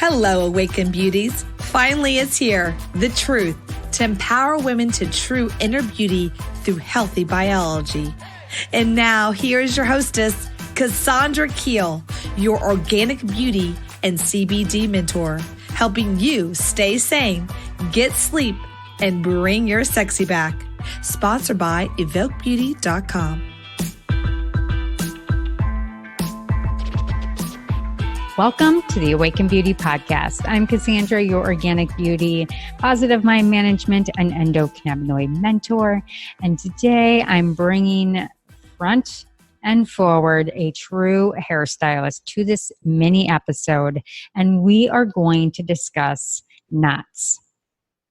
Hello, Awakened Beauties. Finally, it's here. The truth to empower women to true inner beauty through healthy biology. And now, here's your hostess, Cassandra Keel, your organic beauty and CBD mentor, helping you stay sane, get sleep, and bring your sexy back. Sponsored by evokebeauty.com. Welcome to the Awaken Beauty Podcast. I'm Cassandra, your organic beauty, positive mind management, and endocannabinoid mentor. And today I'm bringing front and forward a true hairstylist to this mini episode. And we are going to discuss knots.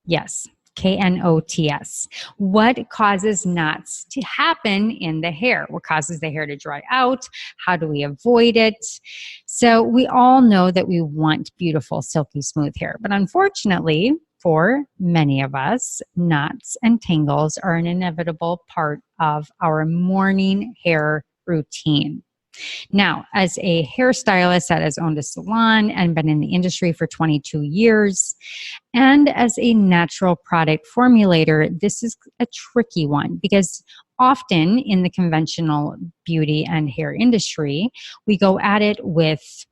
Yes. Knots. What causes knots to happen in the hair? What causes the hair to dry out? How do we avoid it? So we all know that we want beautiful, silky smooth hair, but unfortunately, for many of us, knots and tangles are an inevitable part of our morning hair routine. Now, as a hairstylist that has owned a salon and been in the industry for 22 years, and as a natural product formulator, this is a tricky one because often in the conventional beauty and hair industry, we go at it with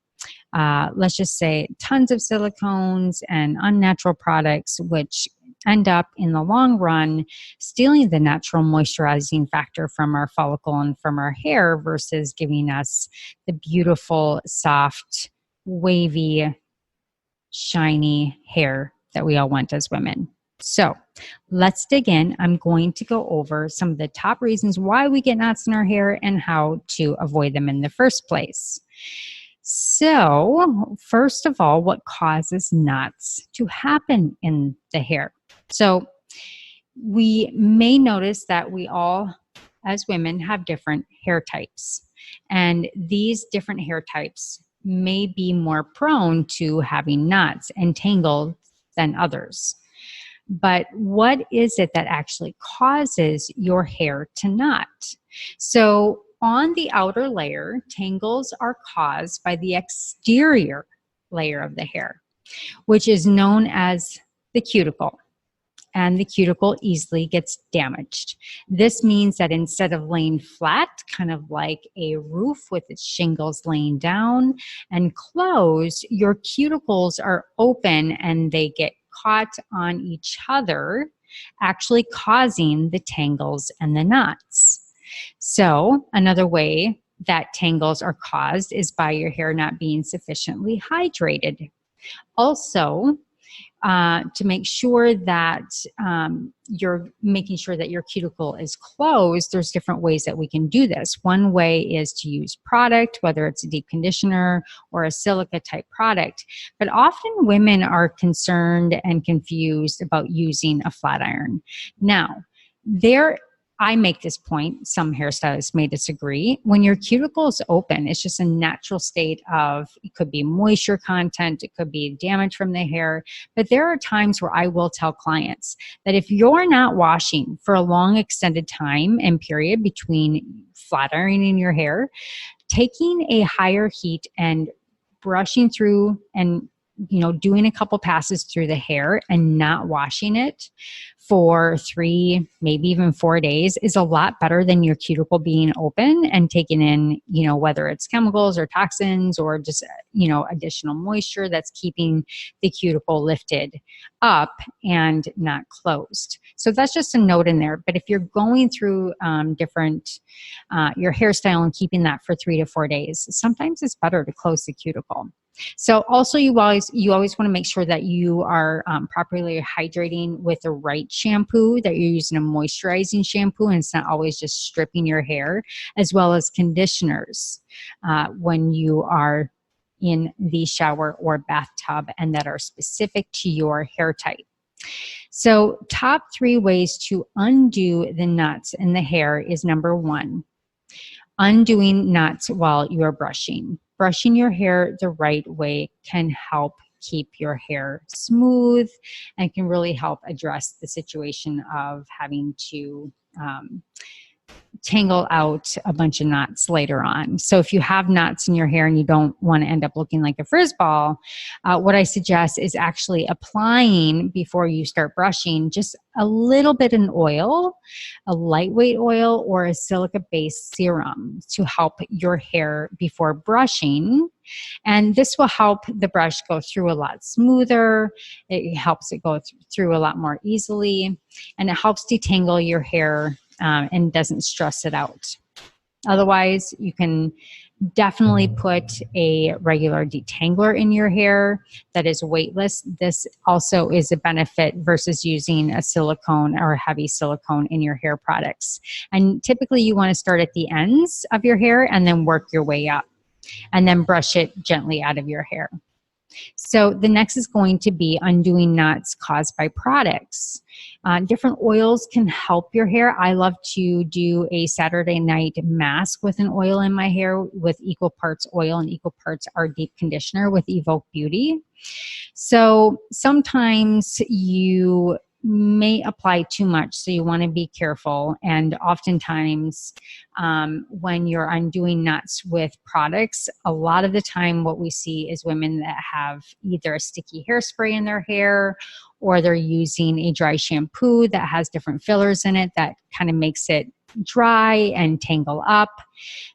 let's just say tons of silicones and unnatural products, which end up in the long run stealing the natural moisturizing factor from our follicle and from our hair versus giving us the beautiful, soft, wavy, shiny hair that we all want as women. So let's dig in. I'm going to go over some of the top reasons why we get knots in our hair and how to avoid them in the first place. So first of all, what causes knots to happen in the hair? So we may notice that we all, as women, have different hair types. And these different hair types may be more prone to having knots and tangles than others. But what is it that actually causes your hair to knot? So on the outer layer, tangles are caused by the exterior layer of the hair, which is known as the cuticle. And the cuticle easily gets damaged. This means that instead of laying flat, kind of like a roof with its shingles laying down and closed, your cuticles are open and they get caught on each other, actually causing the tangles and the knots. So another way that tangles are caused is by your hair not being sufficiently hydrated. Also, to make sure that you're making sure that your cuticle is closed, there's different ways that we can do this. One way is to use product, whether it's a deep conditioner or a silica type product. But often women are concerned and confused about using a flat iron. Now, I make this point, some hairstylists may disagree. When your cuticle is open, it's just a natural state of, it could be moisture content, it could be damage from the hair. But there are times where I will tell clients that if you're not washing for a long extended time and period between flat ironing your hair, taking a higher heat and brushing through and doing a couple passes through the hair and not washing it for 3, maybe even 4 days is a lot better than your cuticle being open and taking in, whether it's chemicals or toxins or just, additional moisture that's keeping the cuticle lifted up and not closed. So that's just a note in there. But if you're going through your hairstyle and keeping that for 3 to 4 days, sometimes it's better to close the cuticle. So also you always want to make sure that you are properly hydrating with the right shampoo, that you're using a moisturizing shampoo and it's not always just stripping your hair, as well as conditioners when you are in the shower or bathtub and that are specific to your hair type. So top 3 ways to undo the knots in the hair is number 1, undoing knots while you're brushing. Brushing your hair the right way can help keep your hair smooth and can really help address the situation of having to tangle out a bunch of knots later on. So if you have knots in your hair and you don't want to end up looking like a frizz ball, what I suggest is actually applying before you start brushing just a little bit in oil, a lightweight oil or a silica-based serum to help your hair before brushing. And this will help the brush go through a lot smoother. It helps it go through a lot more easily, and it helps detangle your hair and doesn't stress it out. Otherwise, you can definitely put a regular detangler in your hair that is weightless. This also is a benefit versus using a silicone or a heavy silicone in your hair products. And typically you want to start at the ends of your hair and then work your way up, and then brush it gently out of your hair. So the next is going to be undoing knots caused by products. Different oils can help your hair. I love to do a Saturday night mask with an oil in my hair with equal parts oil and equal parts our deep conditioner with Evoke Beauty. So sometimes you may apply too much, so you want to be careful. And oftentimes when you're undoing knots with products, a lot of the time what we see is women that have either a sticky hairspray in their hair, or they're using a dry shampoo that has different fillers in it that kind of makes it dry and tangle up.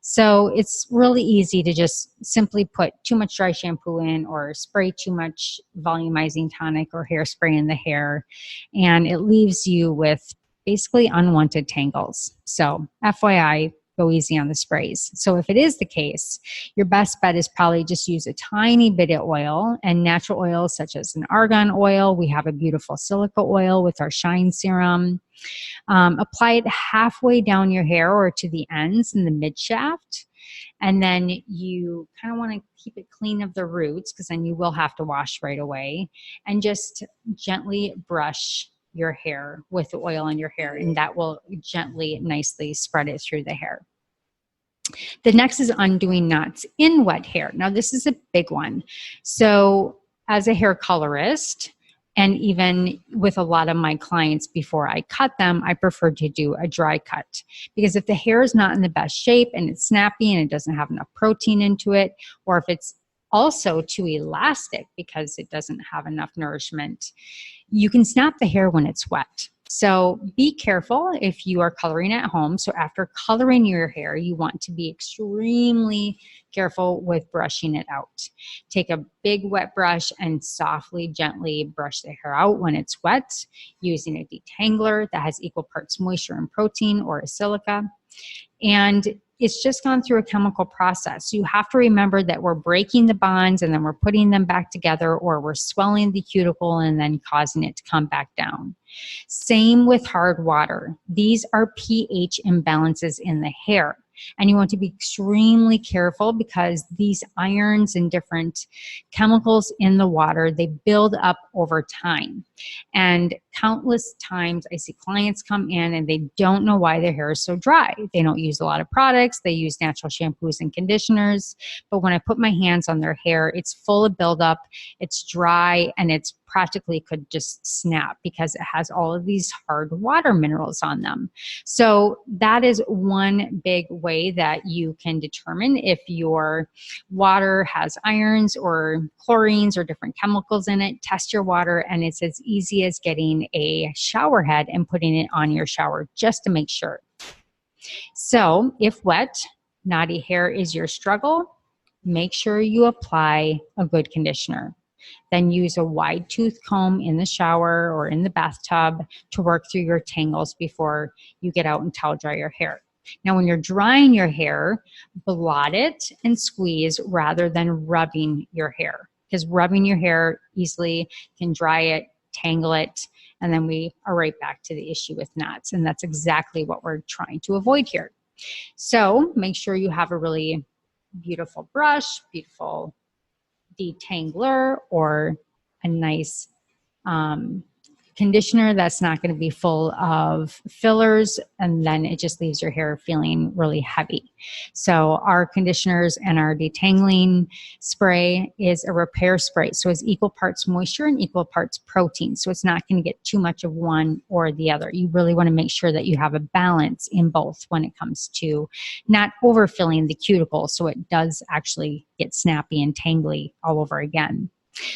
So it's really easy to just simply put too much dry shampoo in, or spray too much volumizing tonic or hairspray in the hair, and it leaves you with basically unwanted tangles. So FYI, go easy on the sprays. So if it is the case, your best bet is probably just use a tiny bit of oil, and natural oils such as an argan oil. We have a beautiful silica oil with our Shine Serum. Apply it halfway down your hair or to the ends in the mid shaft. And then you kind of want to keep it clean of the roots, because then you will have to wash right away, and just gently brush your hair with the oil in your hair, and that will gently, nicely spread it through the hair. The next is undoing knots in wet hair. Now, this is a big one. So as a hair colorist, and even with a lot of my clients, before I cut them, I prefer to do a dry cut, because if the hair is not in the best shape and it's snappy and it doesn't have enough protein into it, or if it's also too elastic because it doesn't have enough nourishment, you can snap the hair when it's wet. So be careful if you are coloring at home. So after coloring your hair, you want to be extremely careful with brushing it out. Take a big wet brush and softly, gently brush the hair out when it's wet, using a detangler that has equal parts moisture and protein, or a silica. And it's just gone through a chemical process. You have to remember that we're breaking the bonds and then we're putting them back together, or we're swelling the cuticle and then causing it to come back down. Same with hard water. These are pH imbalances in the hair. And you want to be extremely careful, because these irons and different chemicals in the water, they build up over time. And countless times I see clients come in and they don't know why their hair is so dry. They don't use a lot of products. They use natural shampoos and conditioners. But when I put my hands on their hair, it's full of buildup, it's dry, and it's practically could just snap because it has all of these hard water minerals on them. So that is one big way that you can determine if your water has irons or chlorines or different chemicals in it. Test your water, and it's as easy as getting a shower head and putting it on your shower just to make sure. So if wet, knotty hair is your struggle, make sure you apply a good conditioner. Then use a wide tooth comb in the shower or in the bathtub to work through your tangles before you get out and towel dry your hair. Now, when you're drying your hair, blot it and squeeze rather than rubbing your hair, because rubbing your hair easily can dry it, tangle it, and then we are right back to the issue with knots. And that's exactly what we're trying to avoid here. So make sure you have a really beautiful brush, beautiful detangler, or a nice conditioner that's not going to be full of fillers, and then it just leaves your hair feeling really heavy. So our conditioners and our detangling spray is a repair spray. So it's equal parts moisture and equal parts protein. So it's not going to get too much of one or the other. You really want to make sure that you have a balance in both when it comes to not overfilling the cuticle so it does actually get snappy and tangly all over again.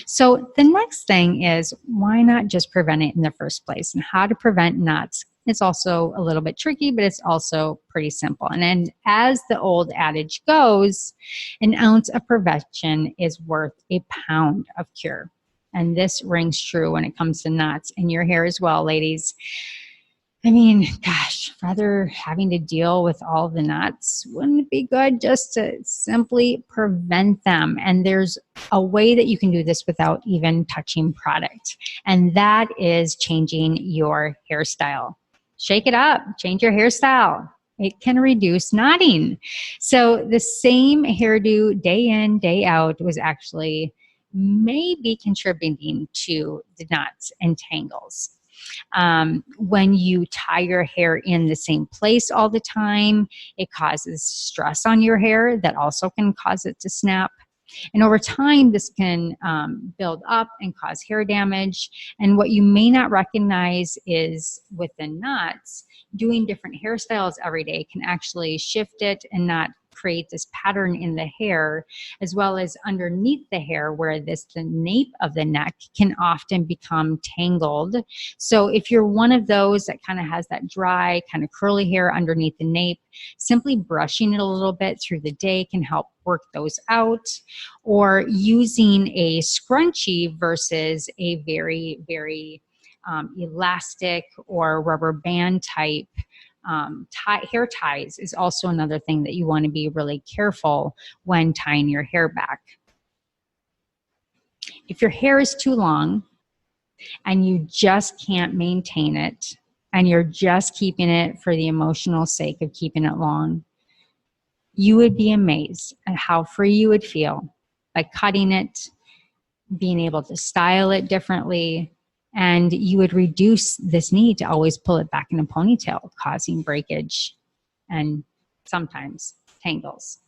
So the next thing is, why not just prevent it in the first place? And how to prevent knots. It's also a little bit tricky, but it's also pretty simple. And then as the old adage goes, an ounce of prevention is worth a pound of cure. And this rings true when it comes to knots in your hair as well, ladies. I mean, gosh, rather having to deal with all the knots, wouldn't it be good just to simply prevent them? And there's a way that you can do this without even touching product. And that is changing your hairstyle. Shake it up, change your hairstyle. It can reduce knotting. So the same hairdo day in, day out was actually maybe contributing to the knots and tangles. When you tie your hair in the same place all the time, it causes stress on your hair that also can cause it to snap. And over time, this can build up and cause hair damage. And what you may not recognize is with the knots, doing different hairstyles every day can actually shift it and not create this pattern in the hair, as well as underneath the hair where the nape of the neck can often become tangled. So if you're one of those that kind of has that dry, kind of curly hair underneath the nape, simply brushing it a little bit through the day can help work those out, or using a scrunchie versus a very, very elastic or rubber band type hair ties is also another thing that you want to be really careful when tying your hair back. If your hair is too long and you just can't maintain it and you're just keeping it for the emotional sake of keeping it long, you would be amazed at how free you would feel by cutting it, being able to style it differently, and you would reduce this need to always pull it back in a ponytail, causing breakage and sometimes tangles.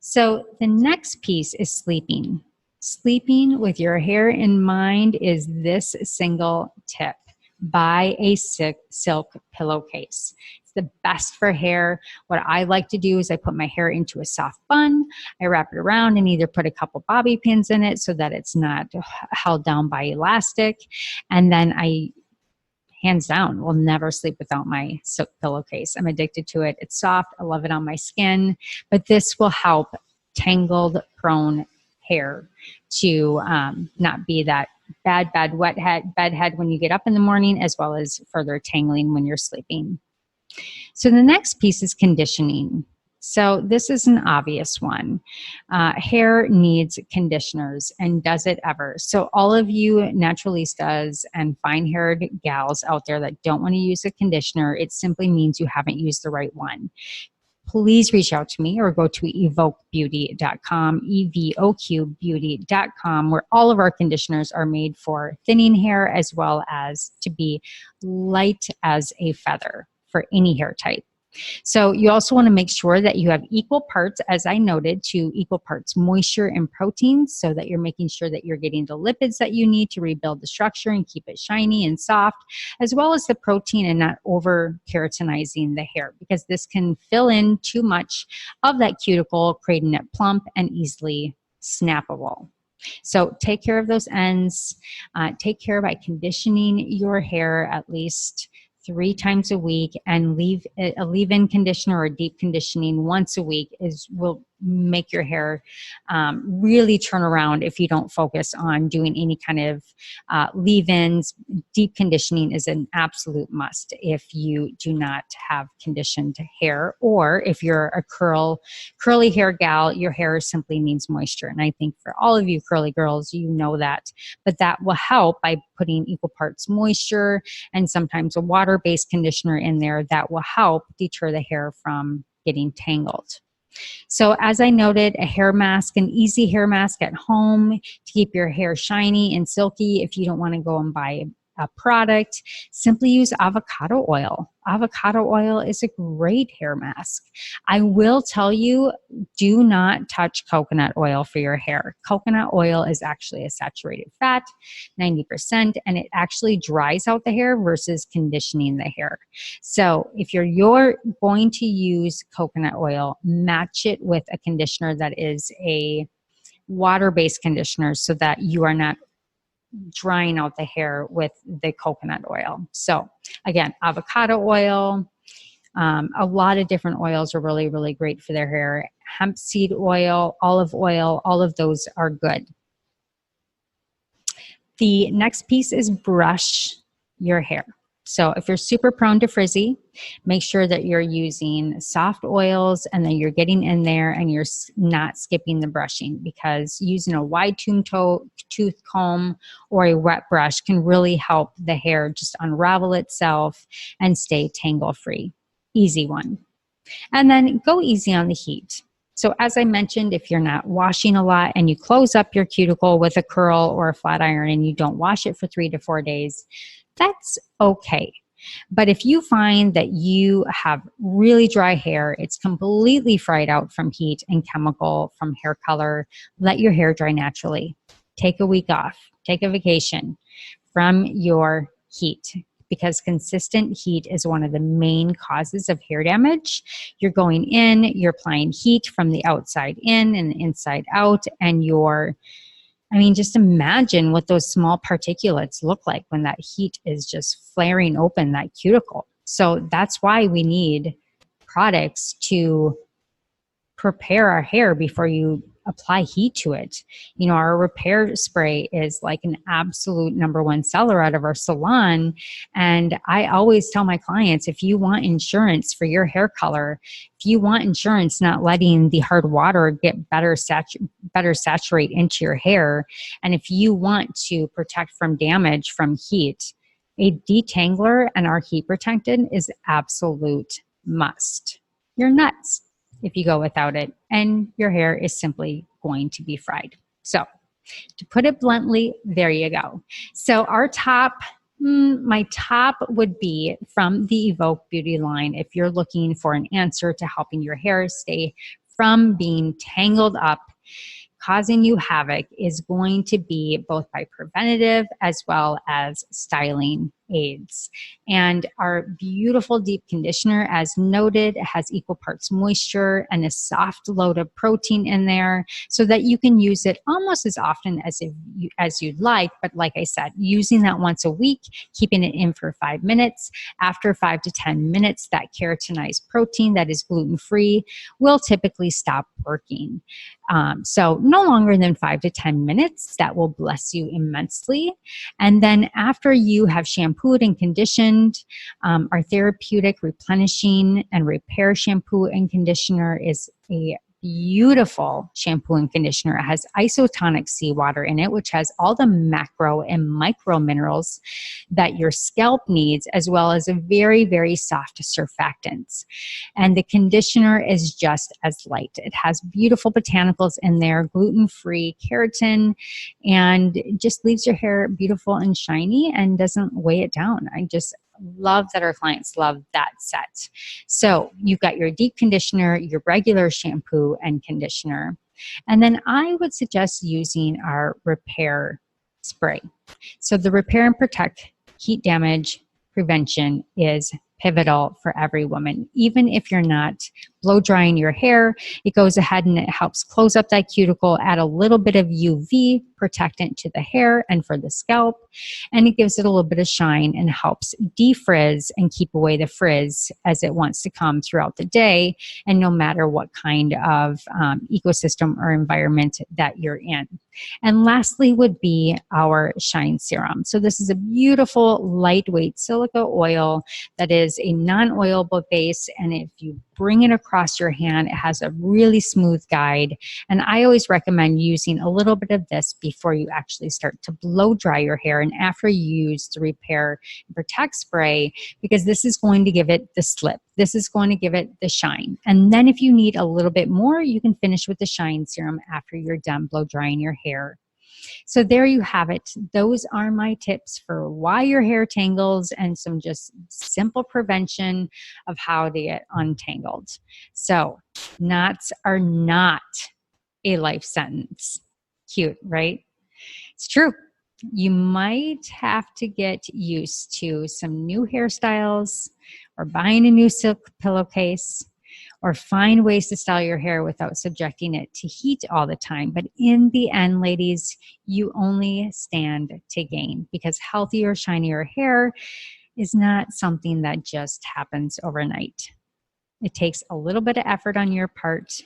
So the next piece is sleeping. Sleeping with your hair in mind is this single tip. Buy a silk pillowcase. It's the best for hair. What I like to do is I put my hair into a soft bun. I wrap it around and either put a couple bobby pins in it so that it's not held down by elastic. And then I, hands down, will never sleep without my silk pillowcase. I'm addicted to it. It's soft. I love it on my skin. But this will help tangled, prone hair to not be that bad bedhead when you get up in the morning, as well as further tangling when you're sleeping. So the next piece is conditioning. So this is an obvious one. Hair needs conditioners, and does it ever? So all of you naturalistas and fine-haired gals out there that don't want to use a conditioner, it simply means you haven't used the right one. Please reach out to me or go to evoquebeauty.com, EVOQbeauty.com, where all of our conditioners are made for thinning hair as well as to be light as a feather for any hair type. So you also want to make sure that you have equal parts, as I noted, to equal parts moisture and protein, so that you're making sure that you're getting the lipids that you need to rebuild the structure and keep it shiny and soft, as well as the protein, and not over keratinizing the hair, because this can fill in too much of that cuticle, creating it plump and easily snappable. So take care of those ends. Take care by conditioning your hair at least 3 times a week, and a leave-in conditioner or deep conditioning once a week will make your hair really turn around if you don't focus on doing any kind of leave-ins. Deep conditioning is an absolute must if you do not have conditioned hair, or if you're a curly hair gal, your hair simply needs moisture. And I think for all of you curly girls, you know that. But that will help by putting equal parts moisture and sometimes a water-based conditioner in there that will help deter the hair from getting tangled. So as I noted, a hair mask, an easy hair mask at home to keep your hair shiny and silky. If you don't want to go and buy a product, simply use avocado oil. Avocado oil is a great hair mask. I will tell you, do not touch coconut oil for your hair. Coconut oil is actually a saturated fat, 90%, and it actually dries out the hair versus conditioning the hair. So if you're going to use coconut oil, match it with a conditioner that is a water-based conditioner so that you are not drying out the hair with the coconut oil. So again, avocado oil, a lot of different oils are really, really great for their hair. Hemp seed oil, olive oil, all of those are good. The next piece is brush your hair. So if you're super prone to frizzy, make sure that you're using soft oils and then you're getting in there and you're not skipping the brushing, because using a wide tooth comb or a wet brush can really help the hair just unravel itself and stay tangle free. Easy one. And then go easy on the heat. So as I mentioned, if you're not washing a lot and you close up your cuticle with a curl or a flat iron and you don't wash it for 3 to 4 days, that's okay. But if you find that you have really dry hair, it's completely fried out from heat and chemical from hair color, let your hair dry naturally. Take a week off. Take a vacation from your heat, because consistent heat is one of the main causes of hair damage. You're going in, you're applying heat from the outside in and the inside out, and just imagine what those small particulates look like when that heat is just flaring open that cuticle. So that's why we need products to prepare our hair before you apply heat to it. Our repair spray is like an absolute #1 seller out of our salon. And I always tell my clients, if you want insurance for your hair color, if you want insurance not letting the hard water get better saturate into your hair, and if you want to protect from damage from heat, a detangler and our heat protectant is absolute must. You're nuts if you go without it, and your hair is simply going to be fried. So to put it bluntly, there you go. So our my top would be from the Evoke Beauty line. If you're looking for an answer to helping your hair stay from being tangled up, causing you havoc, is going to be both by preventative as well as styling aids. And our beautiful deep conditioner, as noted, has equal parts moisture and a soft load of protein in there, so that you can use it almost as often as you'd like. But like I said, using that once a week, keeping it in for 5 minutes. After 5 to 10 minutes, that keratinized protein that is gluten-free will typically stop working. So no longer than 5 to 10 minutes, that will bless you immensely. And then after you have shampooed and conditioned, our therapeutic replenishing and repair shampoo and conditioner is a beautiful shampoo and conditioner. It has isotonic seawater in it, which has all the macro and micro minerals that your scalp needs, as well as a very, very soft surfactants. And the conditioner is just as light. It has beautiful botanicals in there, gluten-free, keratin, and it just leaves your hair beautiful and shiny and doesn't weigh it down. I just love that our clients love that set. So you've got your deep conditioner, your regular shampoo and conditioner. And then I would suggest using our repair spray. So the repair and protect heat damage prevention is pivotal for every woman. Even if you're not blow drying your hair, it goes ahead and it helps close up that cuticle, add a little bit of UV protectant to the hair and for the scalp, and it gives it a little bit of shine and helps defrizz and keep away the frizz as it wants to come throughout the day, and no matter what kind of ecosystem or environment that you're in. And lastly would be our shine serum. So this is a beautiful lightweight silica oil that is a non-oilable base, and if you bring it across your hand, it has a really smooth guide. And I always recommend using a little bit of this before you actually start to blow dry your hair and after you use the repair and protect spray, because this is going to give it the slip. This is going to give it the shine. And then if you need a little bit more, you can finish with the shine serum after you're done blow drying your hair. So there you have it. Those are my tips for why your hair tangles and some just simple prevention of how to get untangled. So knots are not a life sentence. Cute, right? It's true. You might have to get used to some new hairstyles or buying a new silk pillowcase or find ways to style your hair without subjecting it to heat all the time. But in the end, ladies, you only stand to gain because healthier, shinier hair is not something that just happens overnight. It takes a little bit of effort on your part,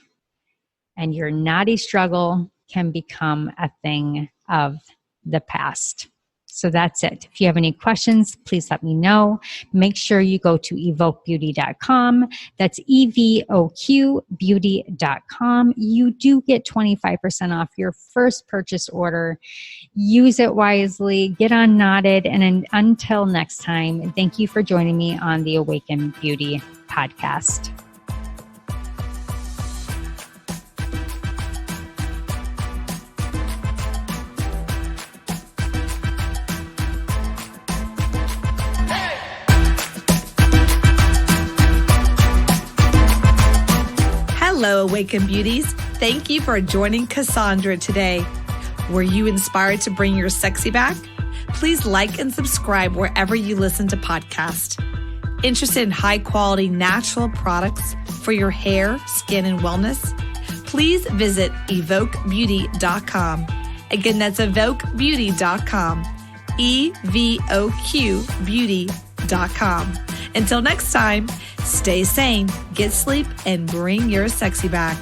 and your knotty struggle can become a thing of the past. So that's it. If you have any questions, please let me know. Make sure you go to evoquebeauty.com. That's EVOQ beauty.com. You do get 25% off your first purchase order. Use it wisely, get unknotted, and until next time, thank you for joining me on the Awaken Beauty podcast. Hello, Awaken Beauties. Thank you for joining Cassandra today. Were you inspired to bring your sexy back? Please like and subscribe wherever you listen to podcasts. Interested in high-quality natural products for your hair, skin, and wellness? Please visit evoquebeauty.com. Again, that's evoquebeauty.com. EVOQbeauty.com. Until next time, stay sane, get sleep, and bring your sexy back.